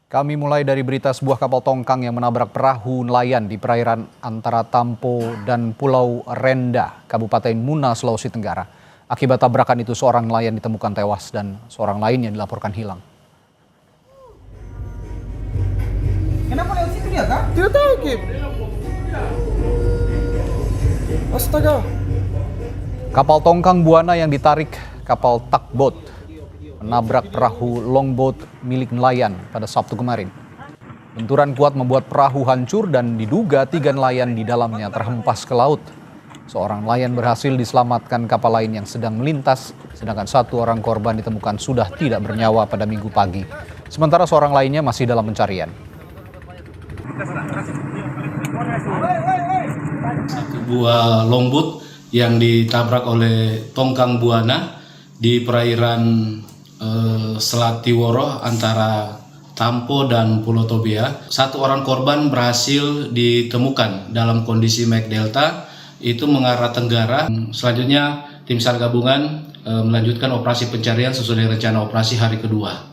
Kami mulai dari berita sebuah kapal tongkang yang menabrak perahu nelayan di perairan antara Tampo dan Pulau Renda, Kabupaten Muna, Sulawesi Tenggara. Akibat tabrakan itu seorang nelayan ditemukan tewas dan seorang lainnya dilaporkan hilang. Kenapa lewat situ dia kah? Tidak tahu, Kim. Astaga. Kapal tongkang Buana yang ditarik kapal tugboat menabrak perahu longboat milik nelayan pada Sabtu kemarin. Benturan kuat membuat perahu hancur dan diduga 3 nelayan di dalamnya terhempas ke laut. Seorang nelayan berhasil diselamatkan kapal lain yang sedang melintas, sedangkan 1 orang korban ditemukan sudah tidak bernyawa pada Minggu pagi. Sementara seorang lainnya masih dalam pencarian. Satu buah longboat yang ditabrak oleh tongkang Buana di perairan Selat Tiworo antara Tampo dan Pulau Tobia. 1 orang korban berhasil ditemukan dalam kondisi Mike Delta, itu mengarah tenggara. Selanjutnya tim SAR gabungan melanjutkan operasi pencarian sesuai rencana operasi hari kedua.